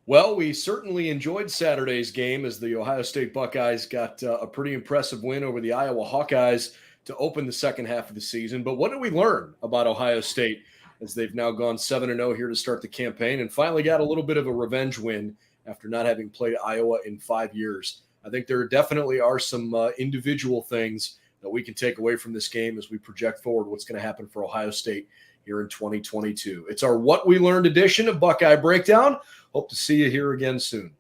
Well, we certainly enjoyed Saturday's game as the Ohio State Buckeyes got a pretty impressive win over the Iowa Hawkeyes to open the second half of the season. But what did we learn about Ohio State as they've now gone 7-0 here to start the campaign and finally got a little bit of a revenge win after not having played Iowa in 5 years? I think there definitely are some individual things that we can take away from this game as we project forward what's going to happen for Ohio State here in 2022. It's our What We Learned edition of Buckeye Breakdown. Hope to see you here again soon.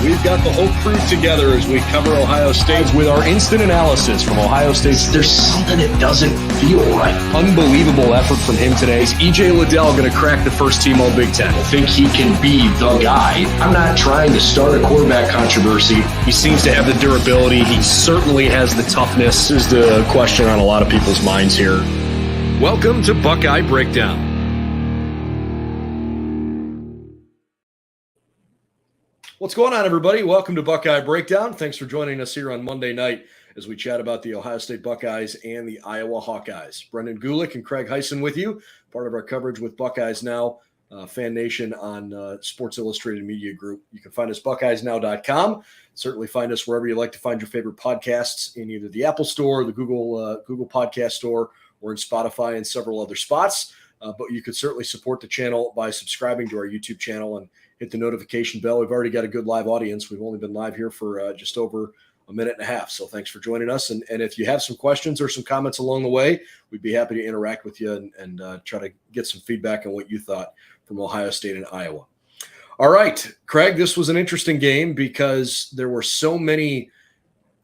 We've got the whole crew together as we cover Ohio State with our instant analysis from Ohio State. There's something that doesn't feel right. Unbelievable effort from him today. Is E.J. Liddell going to crack the first team All Big Ten? I think he can be the guy. I'm not trying to start a quarterback controversy. He seems to have the durability. He certainly has the toughness. This is the question on a lot of people's minds here. Welcome to Buckeye Breakdown. What's going on, everybody? Welcome to Buckeye Breakdown. Thanks for joining us here on Monday night as we chat about the Ohio State Buckeyes and the Iowa Hawkeyes. Brendan Gulick and Craig Hyson with you, part of our coverage with BuckeyesNow, Fan Nation on Sports Illustrated Media Group. You can find us BuckeyesNow.com. Certainly find us wherever you like to find your favorite podcasts in either the Apple Store, the Google Podcast Store, or in Spotify and several other spots. But you could certainly support the channel by subscribing to our YouTube channel and hit the notification bell. We've already got a good live audience. We've only been live here for just over a minute and a half. So thanks for joining us. And if you have some questions or some comments along the way, we'd be happy to interact with you and try to get some feedback on what you thought from Ohio State and Iowa. All right, Craig, this was an interesting game because there were so many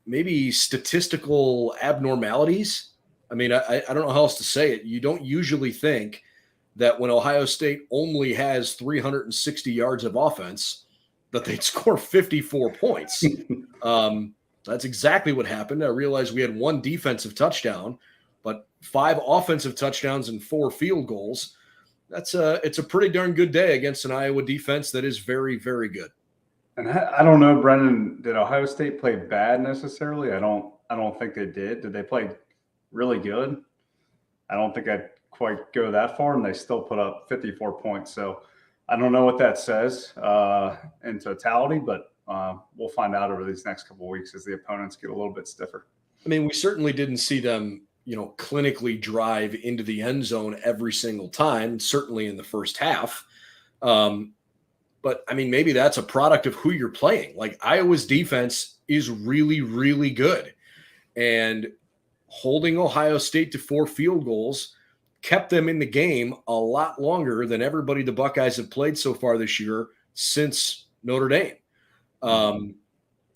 maybe statistical abnormalities. I mean, I don't know how else to say it. You don't usually think that when Ohio State only has 360 yards of offense, that they'd score 54 points. That's exactly what happened. I realized we had one defensive touchdown, but 5 offensive touchdowns and 4 field goals. It's a pretty darn good day against an Iowa defense that is very, very good. And I don't know, Brendan, did Ohio State play bad necessarily? I don't think they did. Did they play really good? I don't think I'd quite go that far, and they still put up 54 points. So I don't know what that says in totality, but we'll find out over these next couple of weeks as the opponents get a little bit stiffer. I mean, we certainly didn't see them, clinically drive into the end zone every single time, certainly in the first half. But, I mean, maybe that's a product of who you're playing. Like, Iowa's defense is really, really good. And holding Ohio State to 4 field goals kept them in the game a lot longer than everybody the Buckeyes have played so far this year since Notre Dame.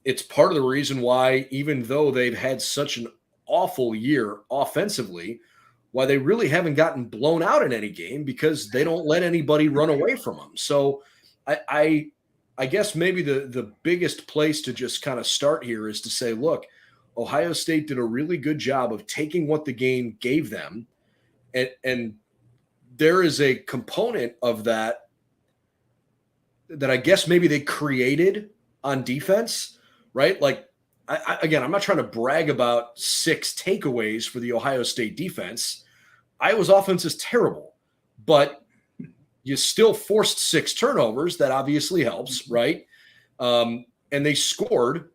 It's part of the reason why, even though they've had such an awful year offensively, why they really haven't gotten blown out in any game, because they don't let anybody run away from them. So I guess maybe the biggest place to just kind of start here is to say, look, Ohio State did a really good job of taking what the game gave them. And there is a component of that I guess maybe they created on defense, right? Like, again, I'm not trying to brag about 6 takeaways for the Ohio State defense. Iowa's offense is terrible, but you still forced 6 turnovers. That obviously helps, right? And they scored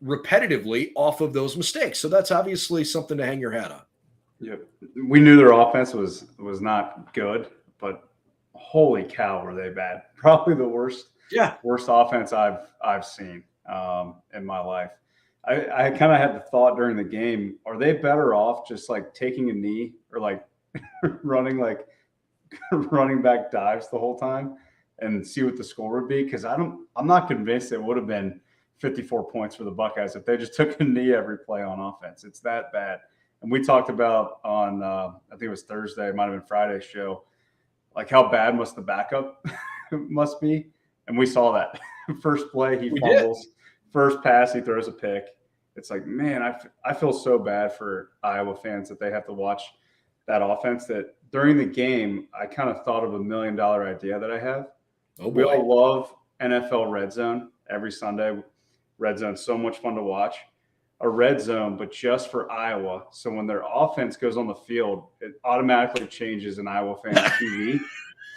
repetitively off of those mistakes. So that's obviously something to hang your hat on. Yeah, we knew their offense was not good, but holy cow, were they bad? Probably the worst offense I've seen in my life. I kind of had the thought during the game: are they better off just like taking a knee or like running back dives the whole time and see what the score would be? Because I'm not convinced it would have been 54 points for the Buckeyes if they just took a knee every play on offense. It's that bad. And we talked about on, I think it was Thursday, it might have been Friday's show, like how bad must the backup must be. And we saw that. First play, he fumbles. First pass, he throws a pick. It's like, man, I feel so bad for Iowa fans that they have to watch that offense, that during the game, I kind of thought of $1 million idea that I have. Oh, boy. We all love NFL Red Zone every Sunday. Red Zone's so much fun to watch. A red zone, but just for Iowa. So when their offense goes on the field, it automatically changes an Iowa fan TV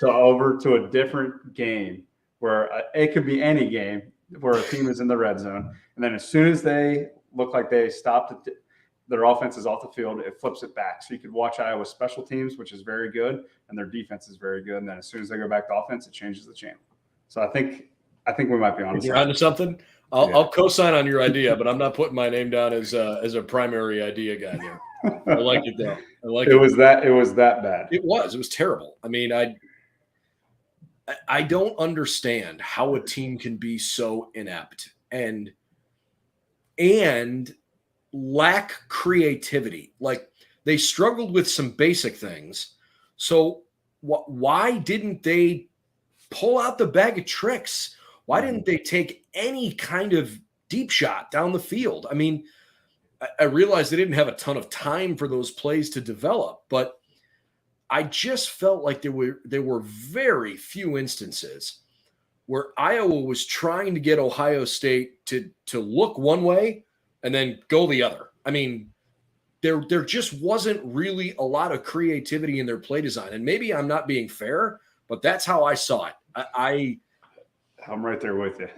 over to a different game where it could be any game where a team is in the red zone, and then as soon as they look like they stopped their offense is off the field, it flips it back. So you could watch Iowa's special teams, which is very good, and their defense is very good. And then as soon as they go back to offense, it changes the channel. So I think we might be onto something. I'll co-sign on your idea, but I'm not putting my name down as a primary idea guy there. I like it though. It was that bad. It was terrible. I mean, I don't understand how a team can be so inept and lack creativity. Like, they struggled with some basic things. So why didn't they pull out the bag of tricks? Why didn't they take any kind of deep shot down the field? I mean, I realized they didn't have a ton of time for those plays to develop, but I just felt like there were very few instances where Iowa was trying to get Ohio State to look one way and then go the other. I mean, there just wasn't really a lot of creativity in their play design. And maybe I'm not being fair, but that's how I saw it. I'm right there with you.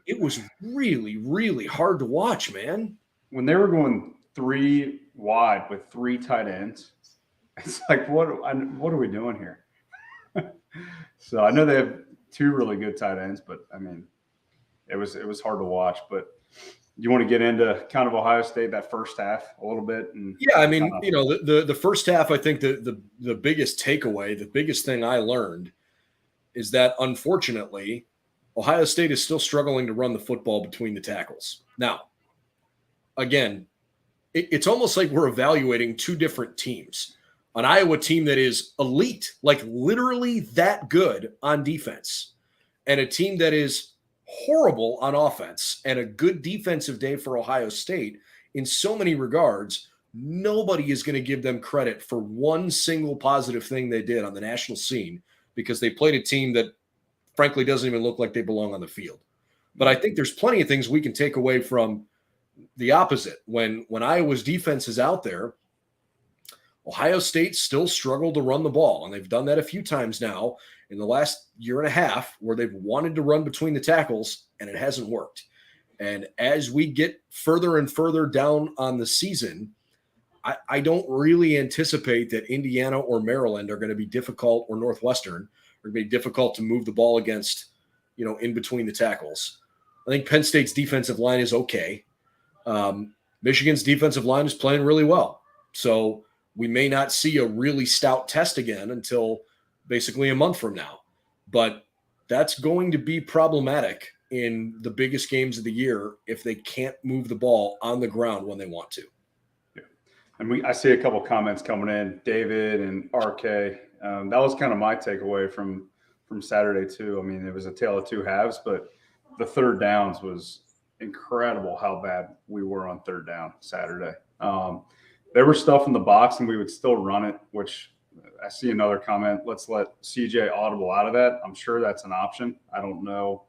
It was really, really hard to watch, man. When they were going 3 wide with 3 tight ends, it's like, what are we doing here? So I know they have 2 really good tight ends, but I mean, it was hard to watch. But you want to get into kind of Ohio State, that first half a little bit? And yeah, I mean, the first half, I think the biggest takeaway, the biggest thing I learned is that, unfortunately, Ohio State is still struggling to run the football between the tackles. Now, again, it's almost like we're evaluating 2 different teams. An Iowa team that is elite, like literally that good on defense, and a team that is horrible on offense, and a good defensive day for Ohio State in so many regards. Nobody is going to give them credit for one single positive thing they did on the national scene, because they played a team that frankly doesn't even look like they belong on the field. But I think there's plenty of things we can take away from the opposite. When Iowa's defense is out there, Ohio State still struggled to run the ball, and they've done that a few times now in the last year and a half, where they've wanted to run between the tackles, and it hasn't worked. And as we get further and further down on the season, I don't really anticipate that Indiana or Maryland are going to be difficult, or Northwestern are going to be difficult to move the ball against, in between the tackles. I think Penn State's defensive line is okay. Michigan's defensive line is playing really well. So we may not see a really stout test again until basically a month from now. But that's going to be problematic in the biggest games of the year if they can't move the ball on the ground when they want to. Yeah. And I see a couple comments coming in, David and RK. That was kind of my takeaway from Saturday too. I mean, it was a tale of 2 halves, but the third downs was incredible how bad we were on third down Saturday. There was stuff in the box and we would still run it, which I see another comment. Let's let CJ audible out of that. I'm sure that's an option. I don't know.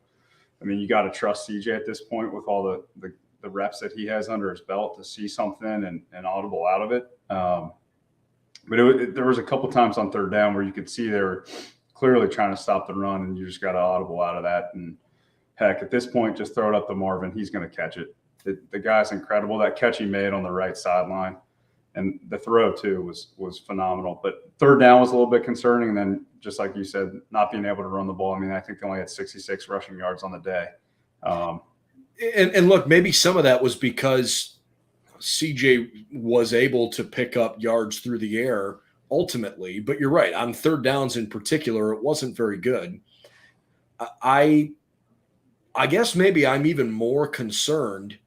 I mean, you got to trust CJ at this point with all the reps that he has under his belt to see something and audible out of it. But there was a couple times on third down where you could see they were clearly trying to stop the run, and you just got to audible out of that. And heck, at this point, just throw it up to Marvin. He's going to catch it. The guy's incredible. That catch he made on the right sideline, and the throw too was phenomenal. But third down was a little bit concerning. And then, just like you said, not being able to run the ball. I mean, I think they only had 66 rushing yards on the day. And look, maybe some of that was because CJ was able to pick up yards through the air ultimately. But you're right. On third downs in particular, it wasn't very good. I guess maybe I'm even more concerned,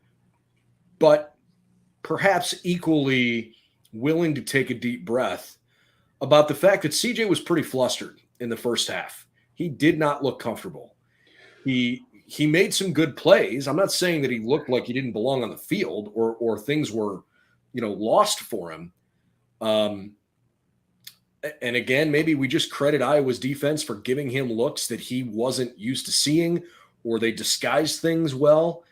but perhaps equally willing to take a deep breath about the fact that CJ was pretty flustered in the first half. He did not look comfortable. He made some good plays. I'm not saying that he looked like he didn't belong on the field or things were, lost for him. And again, maybe we just credit Iowa's defense for giving him looks that he wasn't used to seeing, or they disguised things well.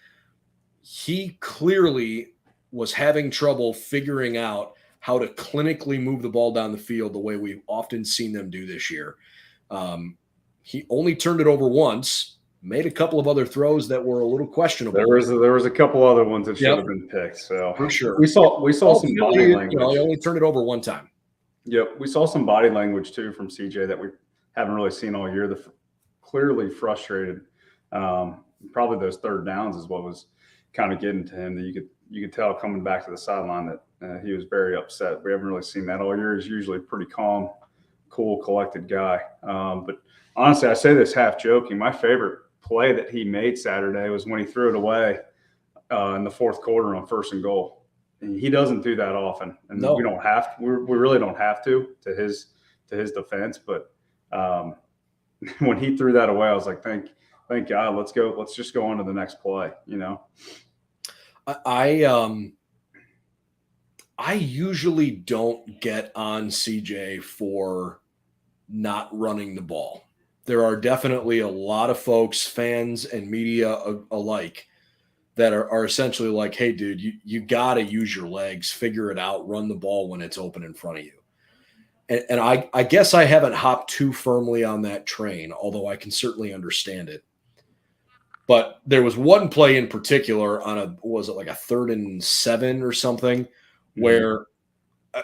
He clearly was having trouble figuring out how to clinically move the ball down the field the way we've often seen them do this year. He only turned it over once, made a couple of other throws that were a little questionable. There was a couple other ones that should have been picked. So for sure, we saw some body language. You know, he only turned it over one time. Yep, we saw some body language too from CJ that we haven't really seen all year. Clearly frustrated. Probably those third downs is what was kind of getting to him. That you could tell coming back to the sideline that he was very upset. We haven't really seen that all year. He's usually a pretty calm, cool, collected guy. But honestly, I say this half joking. My favorite play that he made Saturday was when he threw it away in the fourth quarter on 1st and goal. And he doesn't do that often, and we don't have to. We really don't have to his defense. But when he threw that away, I was like, thank God. Let's go. Let's just go on to the next play. You know, I usually don't get on CJ for not running the ball. There are definitely a lot of folks, fans and media alike, that are essentially like, hey, dude, you got to use your legs, figure it out, run the ball when it's open in front of you. And I guess I haven't hopped too firmly on that train, although I can certainly understand it. But there was one play in particular on was it like a 3rd and 7 or something, where,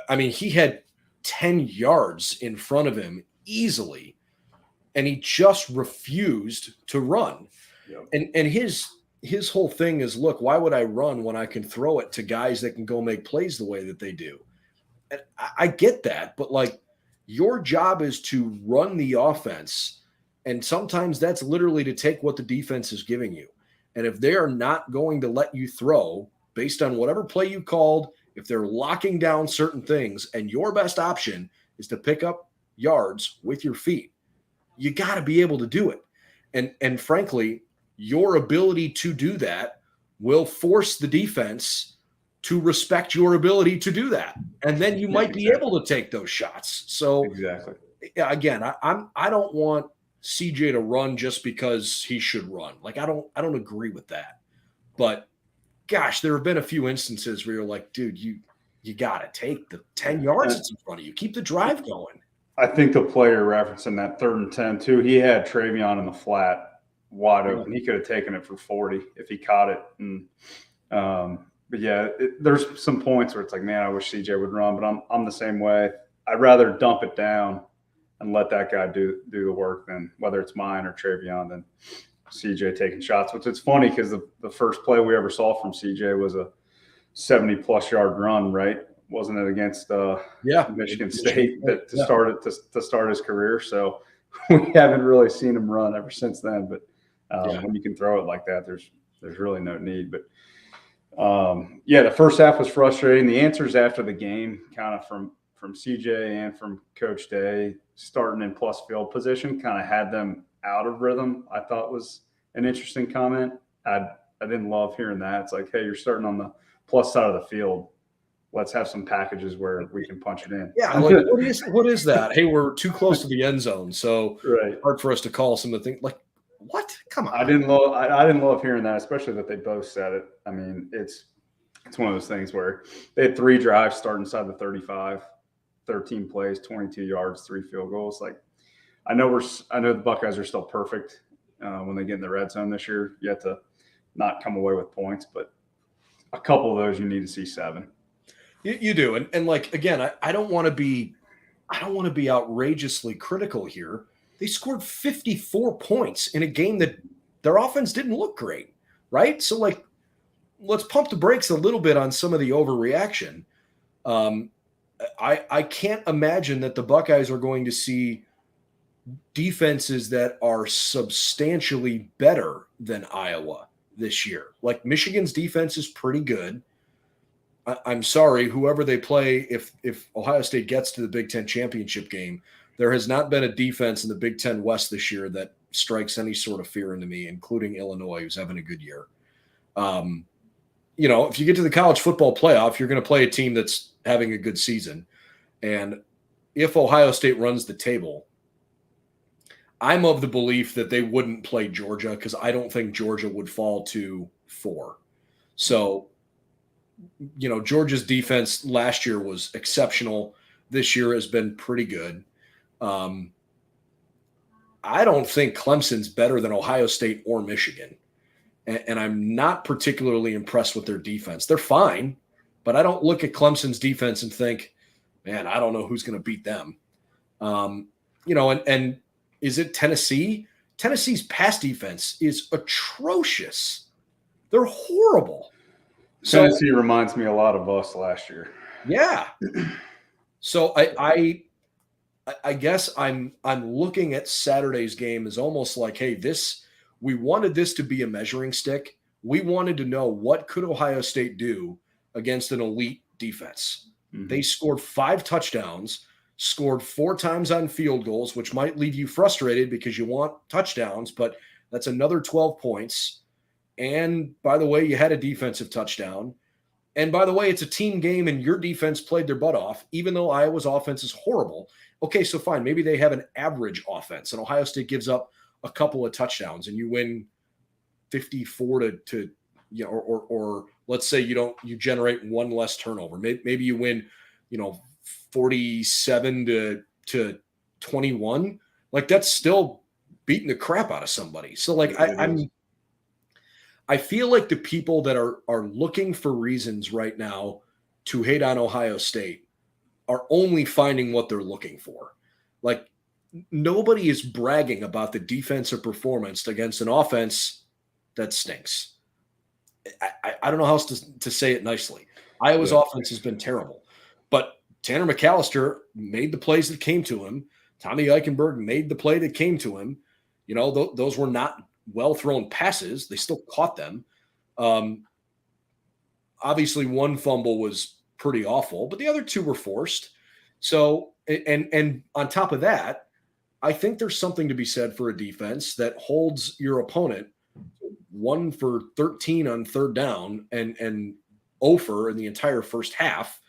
I mean, he had 10 yards in front of him easily, and he just refused to run. Yep. And his whole thing is, look, why would I run when I can throw it to guys that can go make plays the way that they do? And I get that, but like, your job is to run the offense. And sometimes that's literally to take what the defense is giving you. And if they are not going to let you throw based on whatever play you called, if they're locking down certain things and your best option is to pick up yards with your feet, you got to be able to do it. And frankly, your ability to do that will force the defense to respect your ability to do that. And then you might be able to take those shots. So again, I don't want CJ to run just because he should run. Like, I don't agree with that. But gosh, there have been a few instances where you're like, dude, you got to take the 10 yards that's in front of you. Keep the drive going. I think the player referencing that 3rd and 10 too, he had Travion in the flat wide open. He could have taken it for 40 if he caught it. And but yeah, there's some points where it's like, man, I wish CJ would run, but I'm the same way. I'd rather dump it down and let that guy do the work than whether it's mine or Travion than CJ taking shots. Which it's funny because the first play we ever saw from CJ was a 70+ yard run, right? Wasn't it against Michigan State to start his career? So we haven't really seen him run ever since then. But when you can throw it like that, there's really no need. But the first half was frustrating. The answers after the game, kind of from CJ and from Coach Day, starting in plus field position, kind of had them out of rhythm. I thought was an interesting comment. I didn't love hearing that. It's like, hey, you're starting on the plus side of the field. Let's have some packages where we can punch it in. Yeah, like, what is that? Hey, we're too close to the end zone, so it's hard for us to call some of the things. Like, what? Come on. I didn't love hearing that, especially that they both said it. I mean, it's one of those things where they had 3 drives starting inside the 35, 13 plays, 22 yards, 3 field goals. Like, I know the Buckeyes are still perfect when they get in the red zone this year. You have to not come away with points, but a couple of those you need to see 7. You do, and like, again, I don't want to be outrageously critical here. They scored 54 points in a game that their offense didn't look great, right? So, like, let's pump the brakes a little bit on some of the overreaction. I can't imagine that the Buckeyes are going to see defenses that are substantially better than Iowa this year. Like, Michigan's defense is pretty good. I'm sorry, whoever they play, if Ohio State gets to the Big Ten championship game, there has not been a defense in the Big Ten West this year that strikes any sort of fear into me, including Illinois, who's having a good year. If you get to the college football playoff, you're going to play a team that's having a good season. And if Ohio State runs the table, I'm of the belief that they wouldn't play Georgia because I don't think Georgia would fall to 4. So, Georgia's defense last year was exceptional. This year has been pretty good. I don't think Clemson's better than Ohio State or Michigan. And I'm not particularly impressed with their defense. They're fine, but I don't look at Clemson's defense and think, man, I don't know who's going to beat them. And is it Tennessee? Tennessee's pass defense is atrocious. They're horrible. Tennessee reminds me a lot of us last year. Yeah. So I guess I'm looking at Saturday's game as almost like, hey, we wanted this to be a measuring stick. We wanted to know what could Ohio State do against an elite defense. Mm-hmm. They scored 5 touchdowns, scored 4 times on field goals, which might leave you frustrated because you want touchdowns, but that's another 12 points. And by the way, you had a defensive touchdown. And by the way, it's a team game and your defense played their butt off, even though Iowa's offense is horrible. Okay, so fine. Maybe they have an average offense and Ohio State gives up a couple of touchdowns and you win 54 to or let's say you generate 1 less turnover. Maybe you win, 47 to 21. Like that's still beating the crap out of somebody. So like I feel like the people that are looking for reasons right now to hate on Ohio State are only finding what they're looking for. Like nobody is bragging about the defensive performance against an offense that stinks. I don't know how else to say it nicely. Iowa's offense has been terrible, but Tanner McAllister made the plays that came to him. Tommy Eichenberg made the play that came to him. Those were not well-thrown passes. They still caught them. Obviously, 1 fumble was pretty awful, but the other 2 were forced. So, and on top of that, I think there's something to be said for a defense that holds your opponent 1 for 13 on 3rd down and 0 for in the entire first half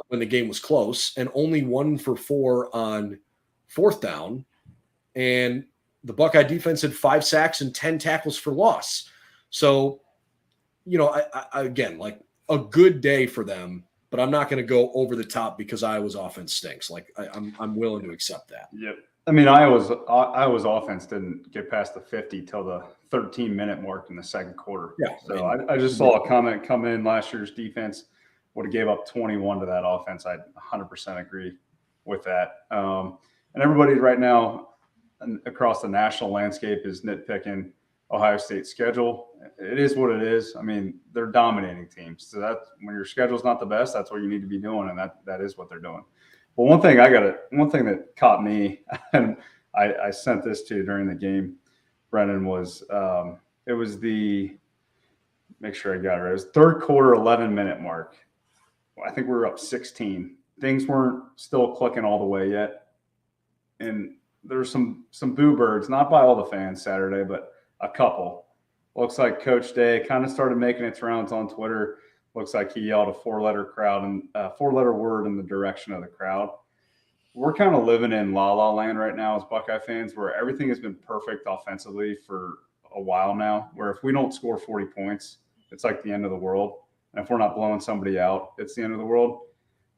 when the game was close, and only 1 for 4 on 4th down. And the Buckeye defense had 5 sacks and 10 tackles for loss. So, I again, like a good day for them, but I'm not going to go over the top because Iowa's offense stinks. Like I'm willing to accept that. Yep. I mean, Iowa's offense didn't get past the 50 till the 13-minute mark in the second quarter. Yeah. So I just saw a comment come in. Last year's defense would have gave up 21 to that offense. I 100% agree with that. And everybody right now across the national landscape is nitpicking Ohio State's schedule. It is what it is. I mean, they're dominating teams. So that when your schedule's not the best, that's what you need to be doing, and that is what they're doing. But one thing that caught me, and I sent this to you during the game, Brendan, was it was make sure I got it right. It was 3rd quarter, 11-minute mark. I think we were up 16. Things weren't still clicking all the way yet. And there's some boo birds, not by all the fans Saturday, but a couple. Looks like Coach Day kind of started making its rounds on Twitter. Looks like he yelled a 4-letter word in the direction of the crowd. We're kind of living in la-la land right now as Buckeye fans, where everything has been perfect offensively for a while now, where if we don't score 40 points, it's like the end of the world. And if we're not blowing somebody out, it's the end of the world.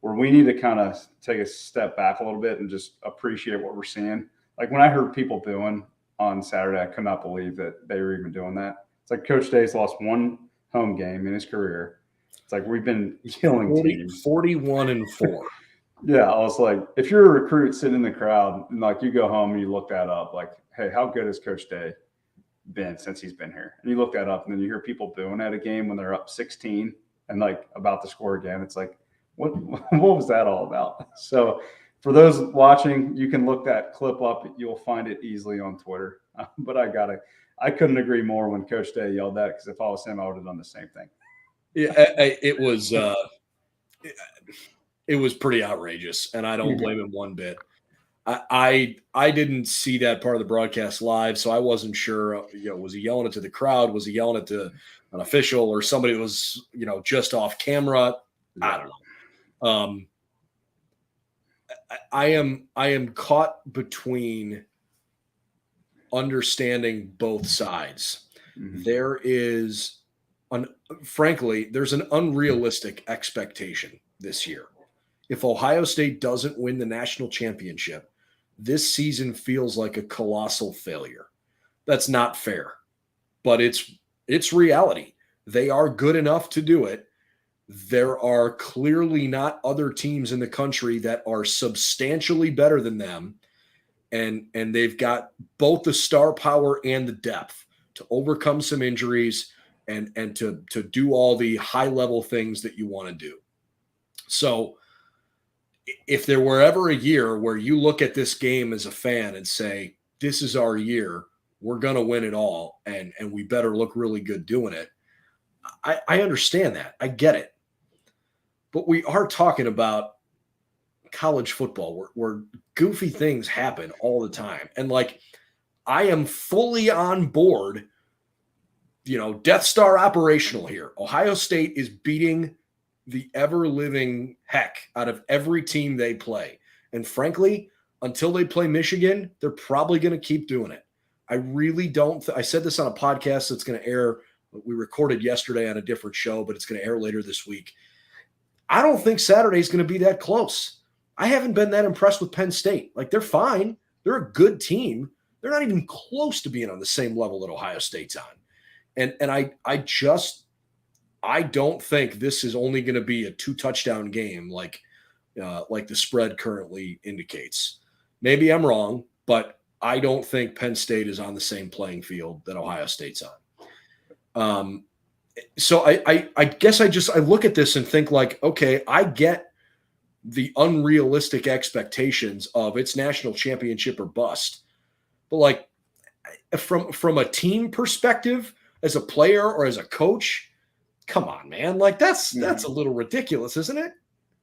Where we need to kind of take a step back a little bit and just appreciate what we're seeing. Like when I heard people booing on Saturday, I could not believe that they were even doing that. It's like Coach Day's lost 1 home game in his career. It's like we've been killing teams. 41-4. Yeah, I was like, if you're a recruit sitting in the crowd and like you go home and you look that up, like, hey, how good has Coach Day been since he's been here? And you look that up and then you hear people booing at a game when they're up 16 and like about to score again. It's like, what was that all about? So for those watching, you can look that clip up. You'll find it easily on Twitter. But I couldn't agree more when Coach Day yelled that, because if I was him, I would have done the same thing. Yeah, it was pretty outrageous, and I don't blame him one bit. I didn't see that part of the broadcast live, so I wasn't sure. Was he yelling it to the crowd? Was he yelling it to an official or somebody that was just off camera? I don't know. I am caught between understanding both sides. Mm-hmm. There's an unrealistic expectation this year. If Ohio State doesn't win the national championship, this season feels like a colossal failure. That's not fair, but it's reality. They are good enough to do it. There are clearly not other teams in the country that are substantially better than them. And they've got both the star power and the depth to overcome some injuries and to do all the high level things that you want to do. So if there were ever a year where you look at this game as a fan and say, this is our year, we're going to win it all, and we better look really good doing it, I understand that. I get it. But we are talking about college football where goofy things happen all the time. And like, I am fully on board, Death Star operational here. Ohio State is beating the ever-living heck out of every team they play. And frankly, until they play Michigan, they're probably going to keep doing it. I really don't. I said this on a podcast that's going to air. We recorded yesterday on a different show, but it's going to air later this week. I don't think Saturday is going to be that close. I haven't been that impressed with Penn State. Like, they're fine. They're a good team. They're not even close to being on the same level that Ohio State's on. And I don't think this is only going to be a 2-touchdown game like the spread currently indicates. Maybe I'm wrong, but I don't think Penn State is on the same playing field that Ohio State's on. So I guess I look at this and think like, okay, I get the unrealistic expectations of it's national championship or bust. But like from a team perspective, as a player or as a coach, come on, man. Like that's a little ridiculous, isn't it?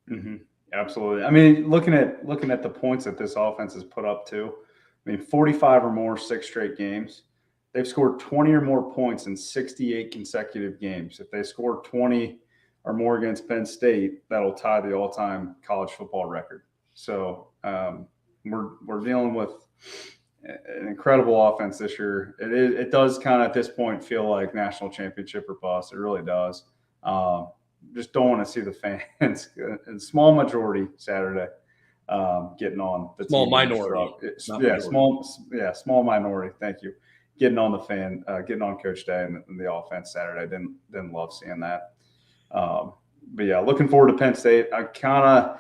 Mm-hmm. Absolutely. I mean, looking at the points that this offense has put up too, I mean, 45 or more 6 straight games. They've scored 20 or more points in 68 consecutive games. If they score 20 or more against Penn State, that'll tie the all-time college football record. So we're dealing with an incredible offense this year. It does kind of at this point feel like national championship or bust. It really does. Just don't want to see the fans, a small majority Saturday, getting on the small TV minority. Small minority. Thank you. Getting on the fan, getting on Coach Day and the offense Saturday. Didn't love seeing that. But yeah, looking forward to Penn State. I kind of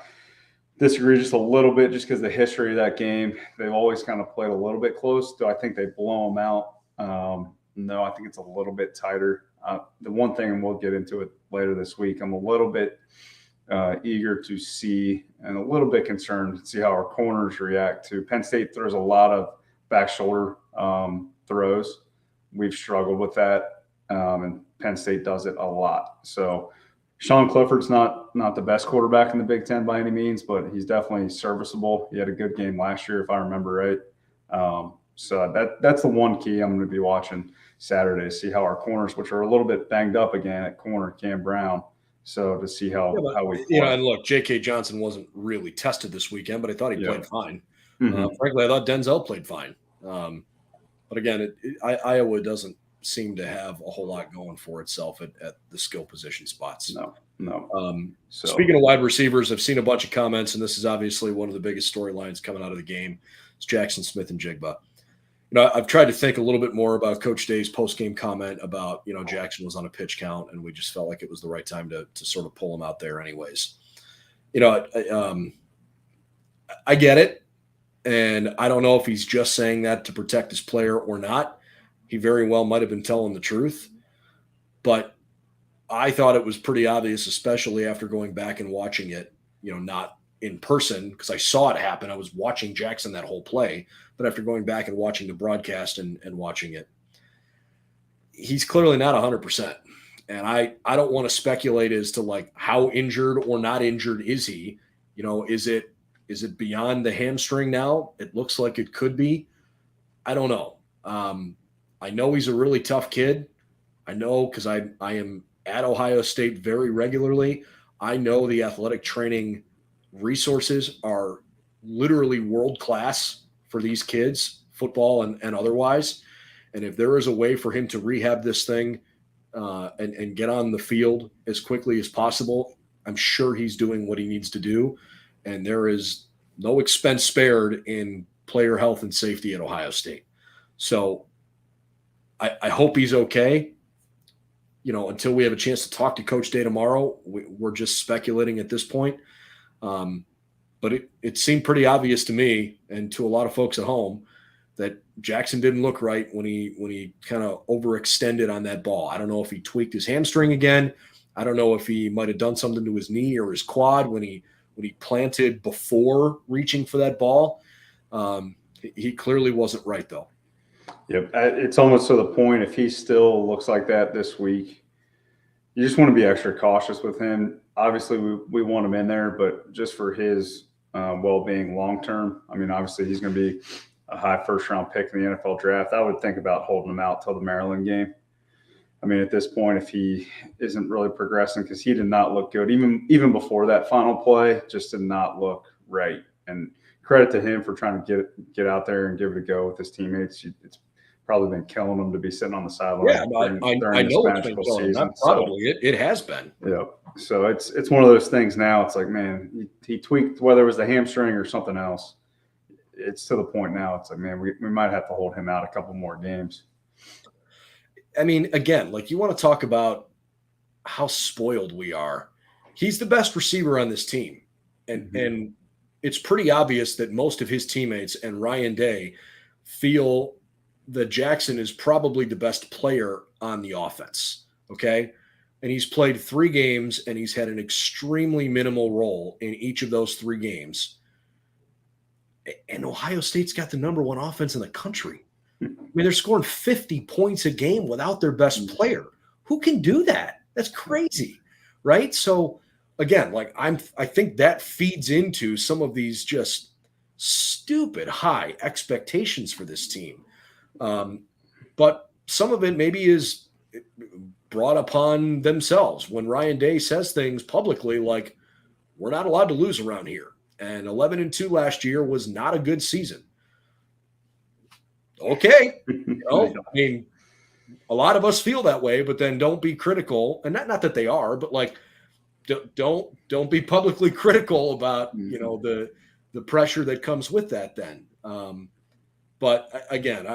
disagree just a little bit just because of the history of that game. They've always kind of played a little bit close. Do I think they blow them out? No, I think it's a little bit tighter. The one thing, and we'll get into it later this week, I'm a little bit eager to see and a little bit concerned to see how our corners react to Penn State. Throws a lot of back shoulder throws. We've struggled with that, and Penn State does it a lot. So Sean Clifford's not the best quarterback in the Big Ten by any means, but he's definitely serviceable. He had a good game last year, if I remember right. So that's the one key I'm going to be watching Saturday to see how our corners, which are a little bit banged up again at corner, Cam Brown. So to see how we play. And look, J.K. Johnson wasn't really tested this weekend, but I thought he played fine. Mm-hmm. Frankly, I thought Denzel played fine. But again, Iowa doesn't seem to have a whole lot going for itself at the skill position spots. No. Speaking of wide receivers, I've seen a bunch of comments, and this is obviously one of the biggest storylines coming out of the game. It's Jackson Smith and Jigba. I've tried to think a little bit more about Coach Day's post-game comment about, Jackson was on a pitch count, and we just felt like it was the right time to sort of pull him out there anyways. I get it, and I don't know if he's just saying that to protect his player or not. He very well might have been telling the truth, but I thought it was pretty obvious, especially after going back and watching it, not in person because I saw it happen. I was watching Jackson that whole play, but after going back and watching the broadcast and watching it, he's clearly not 100%. And I don't want to speculate as to like how injured or not injured is he. Is it beyond the hamstring now? It looks like it could be. I don't know. I know he's a really tough kid. I know because I am at Ohio State very regularly. I know the athletic training resources are literally world-class for these kids, football and otherwise. And if there is a way for him to rehab this thing and get on the field as quickly as possible, I'm sure he's doing what he needs to do. And there is no expense spared in player health and safety at Ohio State. So I hope he's okay. Until we have a chance to talk to Coach Day tomorrow, we're just speculating at this point. But it seemed pretty obvious to me and to a lot of folks at home that Jackson didn't look right when he kind of overextended on that ball. I don't know if he tweaked his hamstring again. I don't know if he might have done something to his knee or his quad when he planted before reaching for that ball. He clearly wasn't right, though. Yep. It's almost to the point, if he still looks like that this week, you just want to be extra cautious with him. Obviously, we want him in there, but just for his well-being long-term, I mean, obviously he's going to be a high first-round pick in the NFL draft. I would think about holding him out till the Maryland game. I mean, at this point, if he isn't really progressing, because he did not look good, even before that final play, just did not look right. And credit to him for trying to get out there and give it a go with his teammates. It's probably been killing him to be sitting on the sideline. Yeah, I know it's been killing him. Probably it has been. Yeah. So it's one of those things now. It's like, man, he tweaked, whether it was the hamstring or something else. It's to the point now. It's like, man, we might have to hold him out a couple more games. I mean, again, like, you want to talk about how spoiled we are. He's the best receiver on this team. And it's pretty obvious that most of his teammates and Ryan Day feel that Jackson is probably the best player on the offense. Okay. And he's played 3 games and he's had an extremely minimal role in each of those 3 games. And Ohio State's got the #1 offense in the country. I mean, they're scoring 50 points a game without their best player. Who can do that? That's crazy, right? So, again, like, I think that feeds into some of these just stupid high expectations for this team. But some of it maybe is brought upon themselves when Ryan Day says things publicly like, we're not allowed to lose around here. And 11-2 last year was not a good season. Okay. I mean, a lot of us feel that way, but then don't be critical. And not that they are, but like, don't be publicly critical about, the pressure that comes with that then. But again,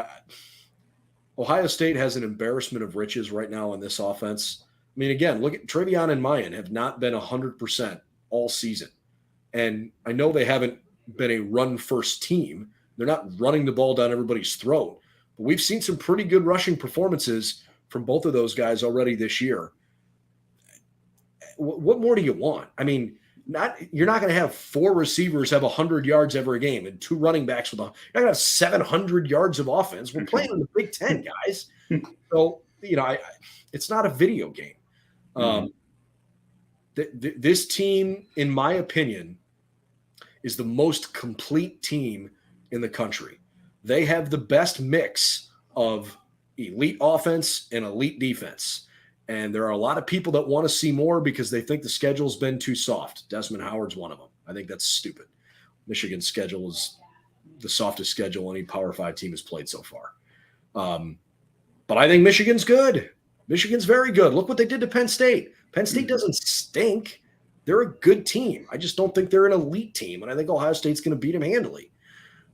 Ohio State has an embarrassment of riches right now on this offense. I mean, again, look at Travion and Mayan have not been 100% all season. And I know they haven't been a run-first team. They're not running the ball down everybody's throat. But we've seen some pretty good rushing performances from both of those guys already this year. What more do you want? I mean, you're not going to have 4 receivers have 100 yards every game and 2 running backs with you're not going to have 700 yards of offense. We're playing in the Big Ten, guys. So, it's not a video game. This team, in my opinion, is the most complete team in the country. They have the best mix of elite offense and elite defense. And there are a lot of people that want to see more because they think the schedule's been too soft. Desmond Howard's one of them. I think that's stupid. Michigan's schedule is the softest schedule any Power 5 team has played so far. But I think Michigan's good. Michigan's very good. Look what they did to Penn State. Penn State doesn't stink. They're a good team. I just don't think they're an elite team, and I think Ohio State's going to beat them handily.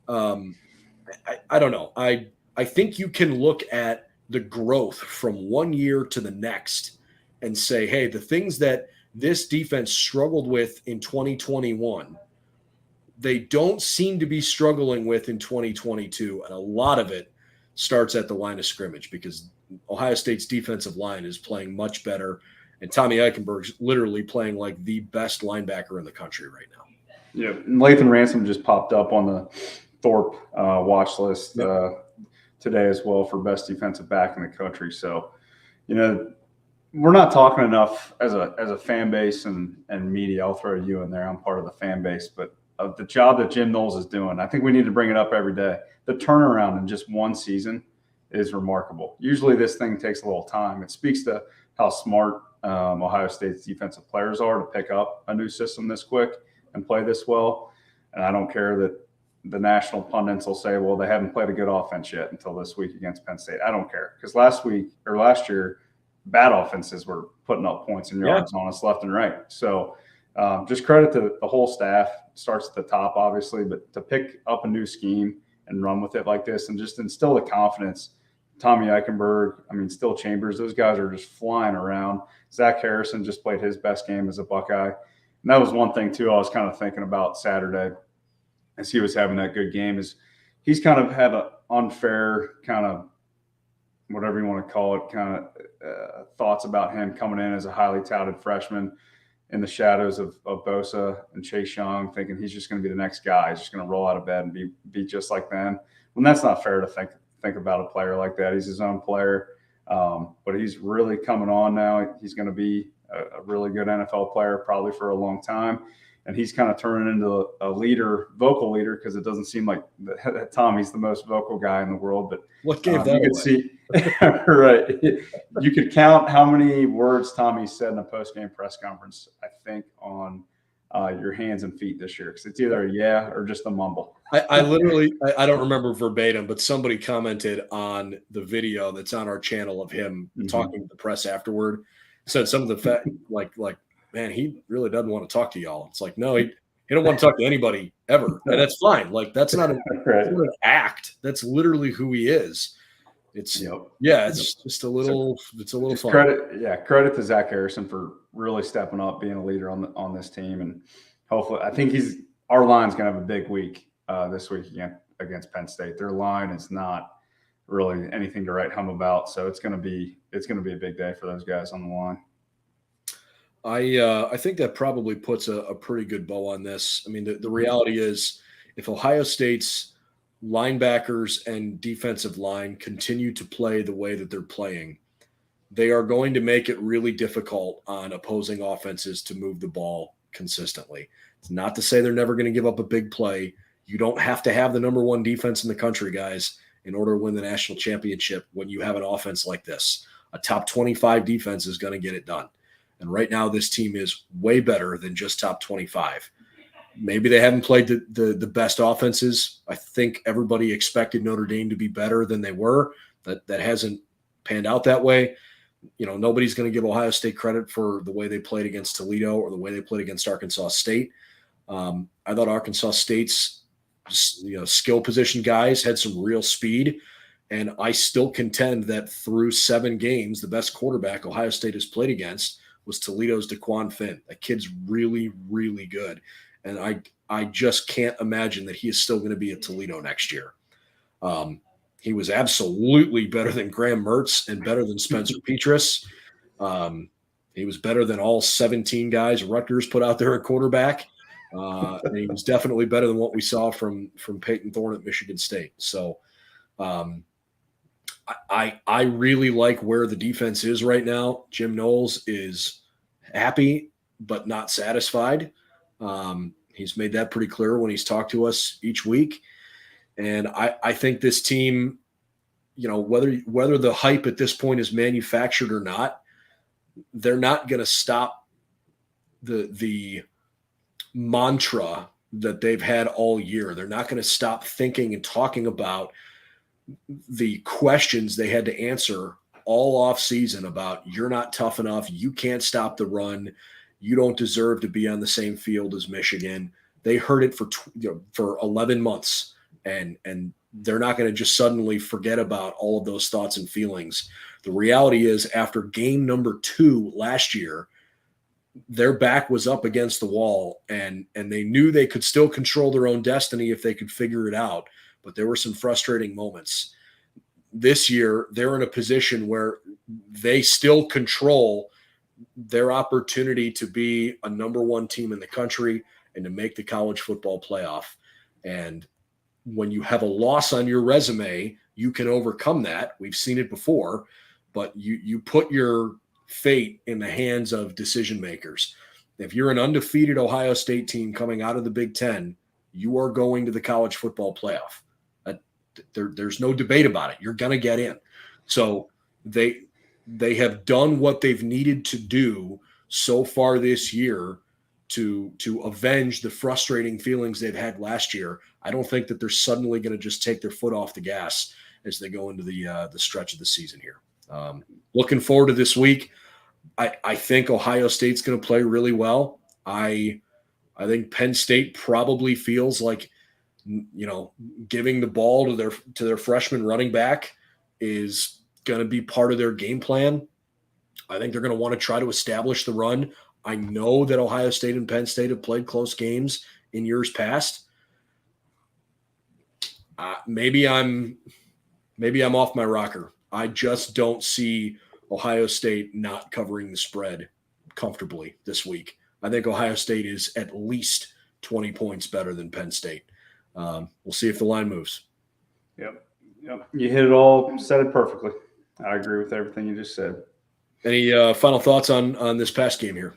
I don't know. I think you can look at the growth from one year to the next and say, hey, the things that this defense struggled with in 2021, they don't seem to be struggling with in 2022. And a lot of it starts at the line of scrimmage because Ohio State's defensive line is playing much better. And Tommy Eichenberg's literally playing like the best linebacker in the country right now. Yeah. Lathan Ransom just popped up on the Thorpe watch list today as well for best defensive back in the country. So, we're not talking enough as a fan base and media. I'll throw you in there. I'm part of the fan base, but of the job that Jim Knowles is doing, I think we need to bring it up every day. The turnaround in just one season is remarkable. Usually this thing takes a little time. It speaks to how smart Ohio State's defensive players are to pick up a new system this quick and play this well. And I don't care that the national pundits will say, well, they haven't played a good offense yet until this week against Penn State. I don't care because last year, bad offenses were putting up points and yards on us left and right. So just credit to the whole staff. Starts at the top, obviously, but to pick up a new scheme and run with it like this and just instill the confidence. Tommy Eichenberg, still Chambers, those guys are just flying around. Zach Harrison just played his best game as a Buckeye. And that was one thing, too, I was kind of thinking about Saturday as he was having that good game is he's kind of had an unfair kind of whatever you want to call it, kind of thoughts about him coming in as a highly touted freshman in the shadows of Bosa and Chase Young, thinking he's just going to be the next guy. He's just going to roll out of bed and be just like them. When that's not fair to think about a player like that. He's his own player, but he's really coming on now. He's going to be a really good NFL player probably for a long time. And he's kind of turning into a leader, vocal leader, because it doesn't seem like Tommy's the most vocal guy in the world. But what gave that you could see, right? You could count how many words Tommy said in a post-game press conference, I think, on your hands and feet this year, because it's either a yeah or just a mumble. I literally – I don't remember verbatim, but somebody commented on the video that's on our channel of him talking to the press afterward, said some of the fact like man, he really doesn't want to talk to y'all. It's like, no, he don't want to talk to anybody ever. And that's fine. Like, that's not an act. That's literally who he is. It's just a little fun. Credit to Zach Harrison for really stepping up, being a leader on this team. And hopefully, I think our line's going to have a big week this week against Penn State. Their line is not really anything to write home about. So it's going to be a big day for those guys on the line. I think that probably puts a pretty good bow on this. I mean, the reality is if Ohio State's linebackers and defensive line continue to play the way that they're playing, they are going to make it really difficult on opposing offenses to move the ball consistently. It's not to say they're never going to give up a big play. You don't have to have the number one defense in the country, guys, in order to win the national championship when you have an offense like this. A top 25 defense is going to get it done. And right now, this team is way better than just top 25. Maybe they haven't played the best offenses. I think everybody expected Notre Dame to be better than they were. That hasn't panned out that way. You know, nobody's going to give Ohio State credit for the way they played against Toledo or the way they played against Arkansas State. I thought Arkansas State's skill position guys had some real speed. And I still contend that through 7 games, the best quarterback Ohio State has played against was Toledo's DeQuan Finn. That kid's really, really good. And I just can't imagine that he is still going to be at Toledo next year. He was absolutely better than Graham Mertz and better than Spencer Petras. He was better than all 17 guys Rutgers put out there at quarterback. And he was definitely better than what we saw from Peyton Thorne at Michigan State. So I really like where the defense is right now. Jim Knowles is happy but not satisfied. He's made that pretty clear when he's talked to us each week. And I think this team, whether the hype at this point is manufactured or not, they're not going to stop the mantra that they've had all year. They're not going to stop thinking and talking about the questions they had to answer all off season about you're not tough enough. You can't stop the run. You don't deserve to be on the same field as Michigan. They heard it for 11 months, and they're not going to just suddenly forget about all of those thoughts and feelings. The reality is, after game number 2 last year, their back was up against the wall, and they knew they could still control their own destiny if they could figure it out. But there were some frustrating moments. This year, they're in a position where they still control their opportunity to be a number 1 team in the country and to make the college football playoff. And when you have a loss on your resume, you can overcome that. We've seen it before, but you put your fate in the hands of decision makers. If you're an undefeated Ohio State team coming out of the Big Ten, you are going to the college football playoff. There's no debate about it. You're going to get in. So they have done what they've needed to do so far this year to avenge the frustrating feelings they've had last year. I don't think that they're suddenly going to just take their foot off the gas as they go into the stretch of the season here. Looking forward to this week. I think Ohio State's going to play really well. I think Penn State probably feels like giving the ball to their freshman running back is going to be part of their game plan. I think they're going to want to try to establish the run. I know that Ohio State and Penn State have played close games in years past. Maybe I'm off my rocker. I just don't see Ohio State not covering the spread comfortably this week. I think Ohio State is at least 20 points better than Penn State. We'll see if the line moves. Yep. You hit it all, said it perfectly. I agree with everything you just said. Any final thoughts on this past game here?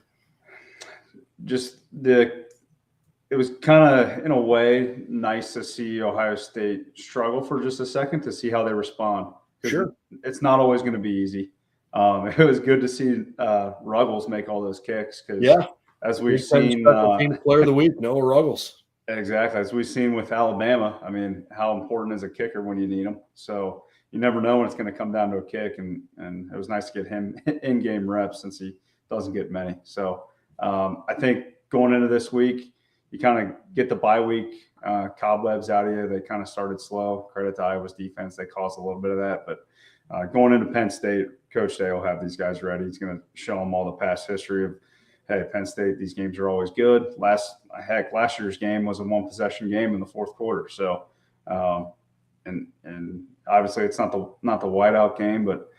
Just it was kind of, in a way, nice to see Ohio State struggle for just a second to see how they respond. Sure. It's not always going to be easy. It was good to see Ruggles make all those kicks because, as we've seen, team player of the week, Noah Ruggles. Exactly. As we've seen with Alabama, I mean, how important is a kicker when you need them? So you never know when it's going to come down to a kick, and it was nice to get him in-game reps since he doesn't get many. So I think going into this week, you kind of get the bye week cobwebs out of you. They kind of started slow. Credit to Iowa's defense. They caused a little bit of that. But going into Penn State, Coach Day will have these guys ready. He's going to show them all the past history of, hey, Penn State, these games are always good. Last year's game was a one-possession game in the fourth quarter. So, and obviously it's not the whiteout game, but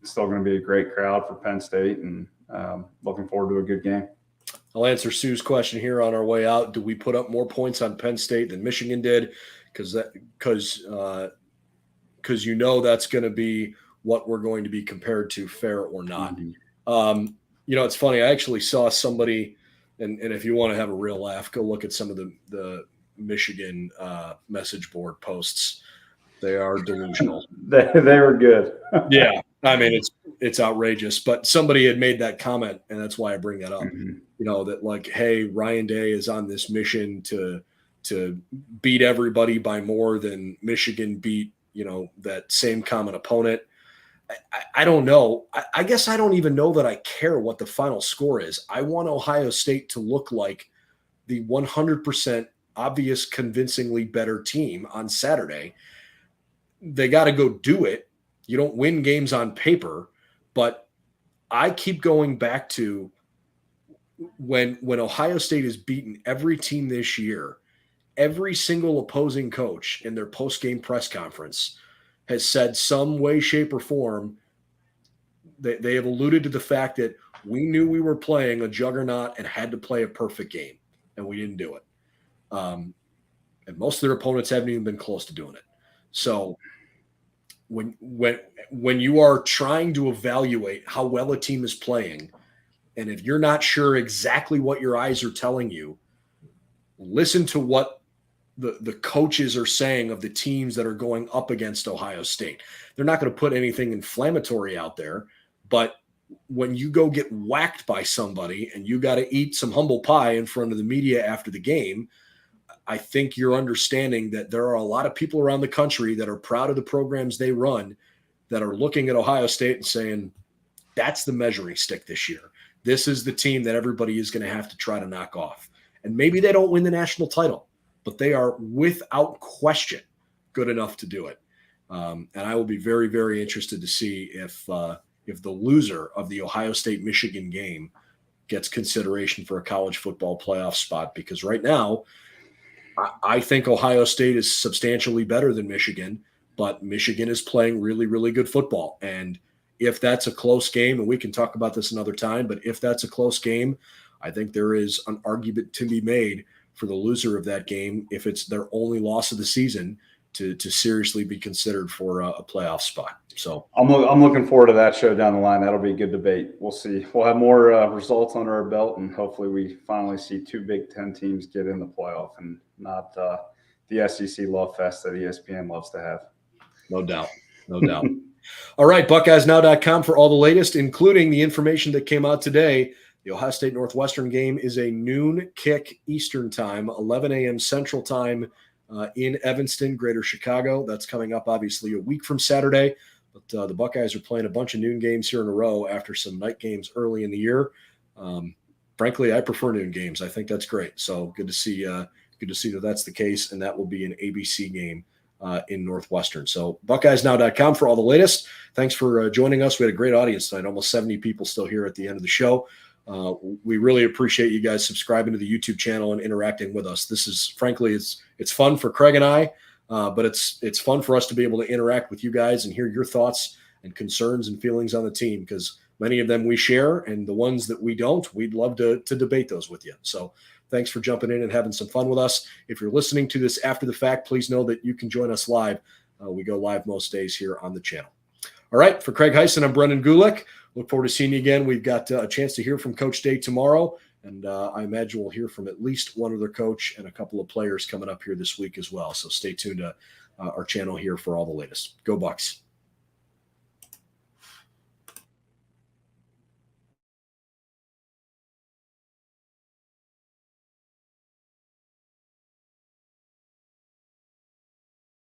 it's still going to be a great crowd for Penn State, and looking forward to a good game. I'll answer Sue's question here on our way out. Do we put up more points on Penn State than Michigan did? Because that's going to be what we're going to be compared to, fair or not. Mm-hmm. It's funny. I actually saw somebody, and if you want to have a real laugh, go look at some of the Michigan message board posts. They are delusional. they were good. Yeah. I mean, it's outrageous, but somebody had made that comment, and that's why I bring that up. Mm-hmm. That like, hey, Ryan Day is on this mission to beat everybody by more than Michigan beat, that same common opponent. I don't know. I guess I don't even know that I care what the final score is. I want Ohio State to look like the 100% obvious, convincingly better team on Saturday. They got to go do it. You don't win games on paper, but I keep going back to when Ohio State has beaten every team this year, every single opposing coach in their post-game press conference has said some way, shape, or form, they have alluded to the fact that we knew we were playing a juggernaut and had to play a perfect game, and we didn't do it. And most of their opponents haven't even been close to doing it. So when you are trying to evaluate how well a team is playing, and if you're not sure exactly what your eyes are telling you, listen to what the coaches are saying of the teams that are going up against Ohio State. They're not going to put anything inflammatory out there, but when you go get whacked by somebody and you got to eat some humble pie in front of the media after the game, I think you're understanding that there are a lot of people around the country that are proud of the programs they run that are looking at Ohio State and saying, that's the measuring stick this year. This is the team that everybody is going to have to try to knock off. And maybe they don't win the national title, but they are without question good enough to do it. And I will be very, very interested to see if the loser of the Ohio State-Michigan game gets consideration for a college football playoff spot, because right now I think Ohio State is substantially better than Michigan, but Michigan is playing really, really good football. And if that's a close game, and we can talk about this another time, but if that's a close game, I think there is an argument to be made for the loser of that game, if it's their only loss of the season, to seriously be considered for a playoff spot. So I'm looking forward to that show down the line. That'll be a good debate. We'll see. We'll have more results under our belt, and hopefully we finally see two Big Ten teams get in the playoff and not the SEC love fest that ESPN loves to have. No doubt. No doubt. All right, BuckeyesNow.com for all the latest, including the information that came out today. The Ohio State Northwestern game is a noon kick Eastern time, 11 a.m. Central time in Evanston, Greater Chicago. That's coming up, obviously, a week from Saturday. But the Buckeyes are playing a bunch of noon games here in a row after some night games early in the year. Frankly, I prefer noon games. I think that's great. So good to see good to see that that's the case, and that will be an ABC game in Northwestern. So BuckeyesNow.com for all the latest. Thanks for joining us. We had a great audience tonight, almost 70 people still here at the end of the show. We really appreciate you guys subscribing to the YouTube channel and interacting with us. This is, frankly, it's fun for Craig and I, but it's fun for us to be able to interact with you guys and hear your thoughts and concerns and feelings on the team, because many of them we share, and the ones that we don't, we'd love to debate those with you. So thanks for jumping in and having some fun with us. If you're listening to this after the fact, please know that you can join us live. We go live most days here on the channel. All right, for Craig Hyson, I'm Brendan Gulick. Look forward to seeing you again. We've got a chance to hear from Coach Day tomorrow, and I imagine we'll hear from at least one other coach and a couple of players coming up here this week as well. So stay tuned to our channel here for all the latest. Go Bucks.